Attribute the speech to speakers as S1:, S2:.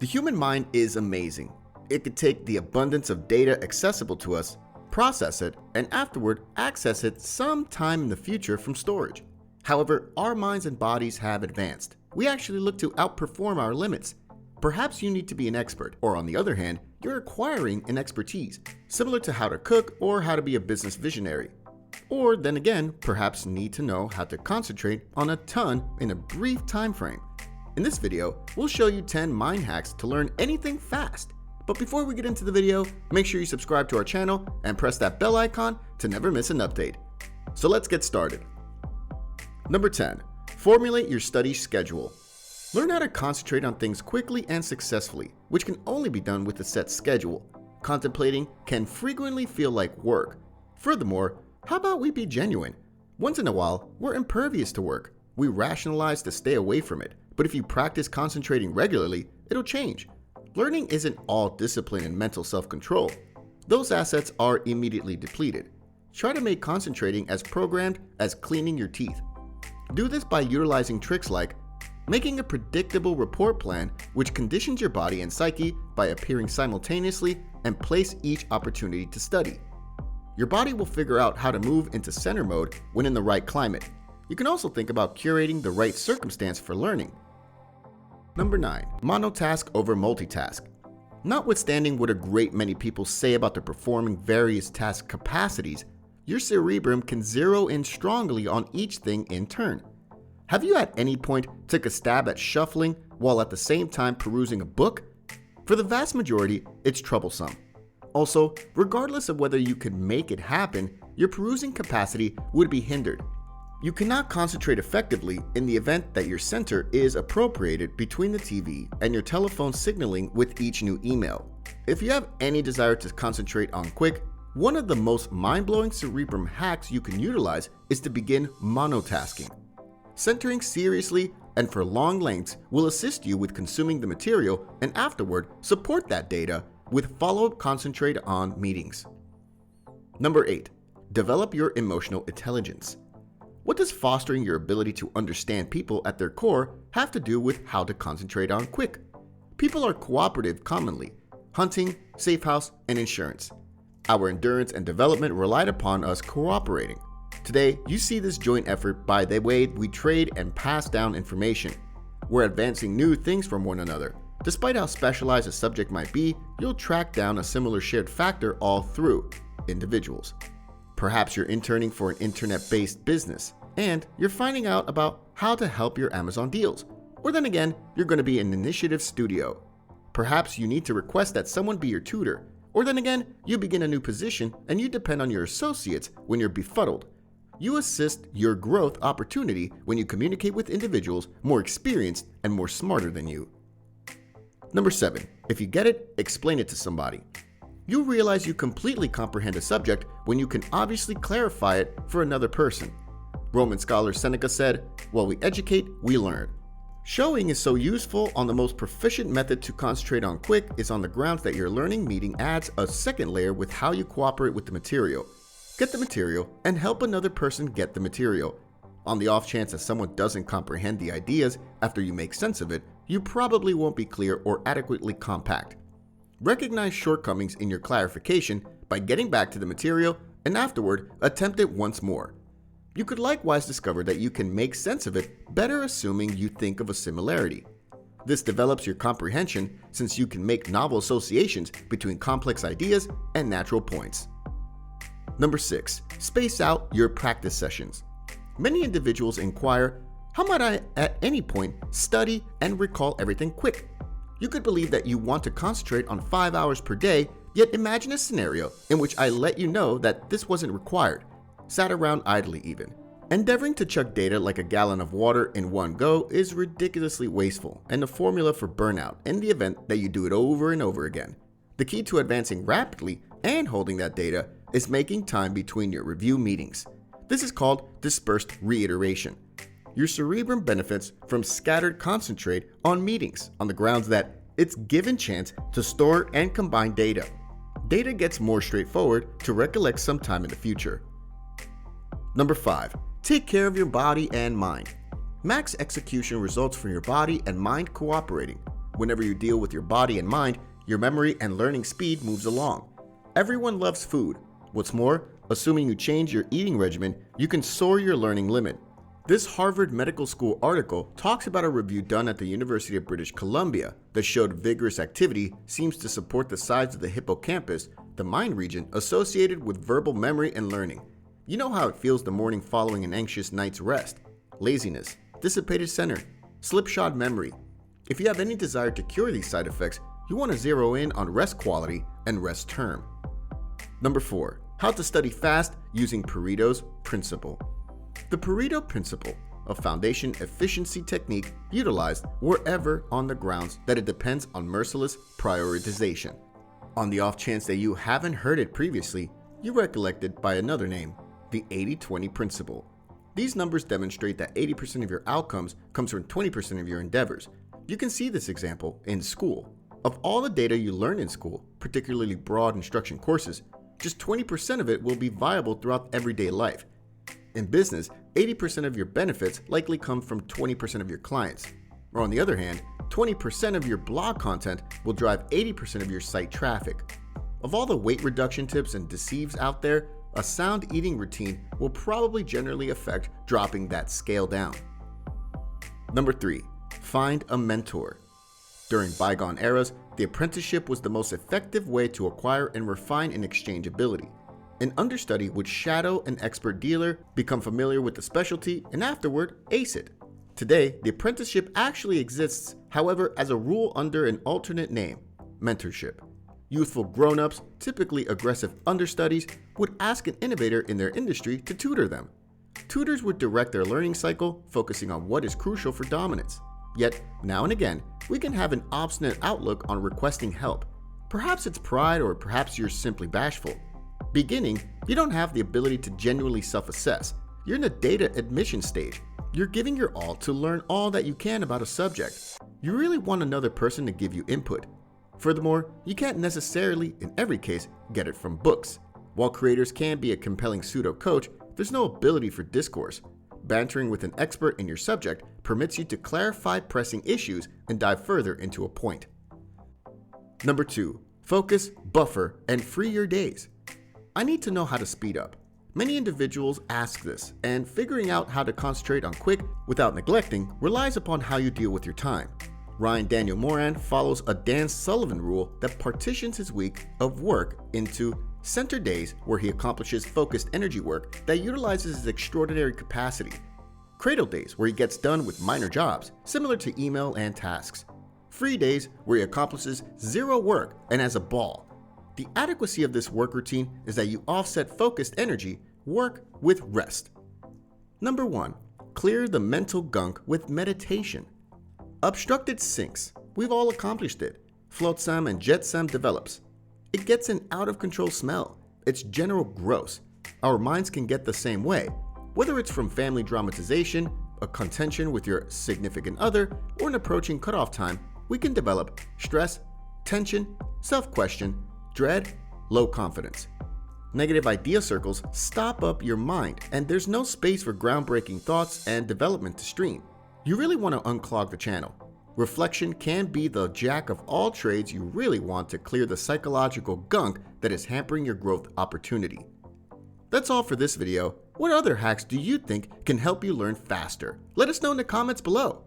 S1: The human mind is amazing. It could take the abundance of data accessible to us, process it, and afterward access it sometime in the future from storage. However, our minds and bodies have advanced. We actually look to outperform our limits. Perhaps you need to be an expert, or on the other hand, you're acquiring an expertise, similar to how to cook or how to be a business visionary. Or then again, perhaps need to know how to concentrate on a ton in a brief time frame. In this video, we'll show you 10 mind hacks to learn anything fast. But before we get into the video, make sure you subscribe to our channel and press that bell icon to never miss an update. So let's get started. Number 10. Formulate your study schedule. Learn how to concentrate on things quickly and successfully, which can only be done with a set schedule. Contemplating can frequently feel like work. Furthermore, how about we be genuine? Once in a while, we're impervious to work. We rationalize to stay away from it, but if you practice concentrating regularly, it'll change. Learning isn't all discipline and mental self-control. Those assets are immediately depleted. Try to make concentrating as programmed as cleaning your teeth. Do this by utilizing tricks like making a predictable report plan which conditions your body and psyche by appearing simultaneously and place each opportunity to study. Your body will figure out how to move into center mode when in the right climate. You can also think about curating the right circumstance for learning. Number 9. Monotask over multitask. Notwithstanding what a great many people say about the performing various task capacities, your cerebrum can zero in strongly on each thing in turn. Have you at any point took a stab at shuffling while at the same time perusing a book? For the vast majority, it's troublesome. Also, regardless of whether you could make it happen, your perusing capacity would be hindered. You cannot concentrate effectively in the event that your center is appropriated between the TV and your telephone signaling with each new email. If you have any desire to concentrate on quick, one of the most mind-blowing cerebrum hacks you can utilize is to begin monotasking. Centering seriously and for long lengths will assist you with consuming the material and afterward support that data with follow-up concentrate on meetings. Number 8. Develop your emotional intelligence. What does fostering your ability to understand people at their core have to do with how to concentrate on quick? People are cooperative commonly. Hunting, safe house, and insurance. Our endurance and development relied upon us cooperating. Today, you see this joint effort by the way we trade and pass down information. We're advancing new things from one another. Despite how specialized a subject might be, you'll track down a similar shared factor all through individuals. Perhaps you're interning for an internet-based business, and you're finding out about how to help your Amazon deals. Or then again, you're going to be an initiative studio. Perhaps you need to request that someone be your tutor. Or then again, you begin a new position and you depend on your associates when you're befuddled. You assist your growth opportunity when you communicate with individuals more experienced and more smarter than you. Number 7. If you get it, explain it to somebody. You'll realize you completely comprehend a subject when you can obviously clarify it for another person. Roman scholar Seneca said, "While we educate, we learn." Showing is so useful on the most proficient method to concentrate on quick is on the grounds that your learning meeting adds a second layer with how you cooperate with the material. Get the material and help another person get the material. On the off chance that someone doesn't comprehend the ideas after you make sense of it, you probably won't be clear or adequately compact. Recognize shortcomings in your clarification by getting back to the material and afterward attempt it once more. You could likewise discover that you can make sense of it better assuming you think of a similarity. This develops your comprehension since you can make novel associations between complex ideas and natural points. Number 6. Space out your practice sessions. Many individuals inquire, how might I at any point study and recall everything quick? You could believe that you want to concentrate on 5 hours per day, yet imagine a scenario in which I let you know that this wasn't required. Sat around idly even. Endeavoring to chug data like a gallon of water in one go is ridiculously wasteful and a formula for burnout in the event that you do it over and over again. The key to advancing rapidly and holding that data is making time between your review meetings. This is called dispersed reiteration. Your cerebrum benefits from scattered concentrate on meetings on the grounds that it's given chance to store and combine data. Data gets more straightforward to recollect sometime in the future. Number 5. Take care of your body and mind. Max execution results from your body and mind cooperating. Whenever you deal with your body and mind, your memory and learning speed moves along. Everyone loves food. What's more, assuming you change your eating regimen, you can soar your learning limit. This Harvard Medical School article talks about a review done at the University of British Columbia that showed vigorous activity seems to support the size of the hippocampus, the mind region associated with verbal memory and learning. You know how it feels the morning following an anxious night's rest. Laziness, dissipated center, slipshod memory. If you have any desire to cure these side effects, you want to zero in on rest quality and rest term. Number 4. How to study fast using Pareto's principle. The Pareto principle, a foundation efficiency technique utilized wherever on the grounds that it depends on merciless prioritization. On the off chance that you haven't heard it previously, you recollect it by another name, the 80-20 principle. These numbers demonstrate that 80% of your outcomes comes from 20% of your endeavors. You can see this example in school. Of all the data you learn in school, particularly broad instruction courses, just 20% of it will be viable throughout everyday life. In business, 80% of your benefits likely come from 20% of your clients. Or on the other hand, 20% of your blog content will drive 80% of your site traffic. Of all the weight reduction tips and deceives out there, a sound eating routine will probably generally affect dropping that scale down. Number 3. Find a mentor. During bygone eras, the apprenticeship was the most effective way to acquire and refine an exchange ability. An understudy would shadow an expert dealer, become familiar with the specialty, and afterward, ace it. Today, the apprenticeship actually exists, however, as a rule under an alternate name, mentorship. Youthful grown-ups, typically aggressive understudies, would ask an innovator in their industry to tutor them. Tutors would direct their learning cycle, focusing on what is crucial for dominance. Yet, now and again, we can have an obstinate outlook on requesting help. Perhaps it's pride, or perhaps you're simply bashful. Beginning, you don't have the ability to genuinely self-assess. You're in the data admission stage. You're giving your all to learn all that you can about a subject. You really want another person to give you input. Furthermore, you can't necessarily, in every case, get it from books. While creators can be a compelling pseudo-coach, there's no ability for discourse. Bantering with an expert in your subject permits you to clarify pressing issues and dive further into a point. Number 2. Focus, buffer, and free your days. I need to know how to speed up. Many individuals ask this, and figuring out how to concentrate on quick without neglecting relies upon how you deal with your time. Ryan Daniel Moran follows a Dan Sullivan rule that partitions his week of work into center days where he accomplishes focused energy work that utilizes his extraordinary capacity, cradle days where he gets done with minor jobs, similar to email and tasks, free days where he accomplishes zero work and has a ball. The adequacy of this work routine is that you offset focused energy, work with rest. Number 1. Clear the mental gunk with meditation. Obstructed sinks. We've all accomplished it. Flotsam and jetsam develops. It gets an out-of-control smell. It's general gross. Our minds can get the same way. Whether it's from family dramatization, a contention with your significant other, or an approaching cutoff time, we can develop stress, tension, self-question, dread, low confidence. Negative idea circles stop up your mind, and there's no space for groundbreaking thoughts and development to stream. You really want to unclog the channel. Reflection can be the jack of all trades you really want to clear the psychological gunk that is hampering your growth opportunity. That's all for this video. What other hacks do you think can help you learn faster? Let us know in the comments below.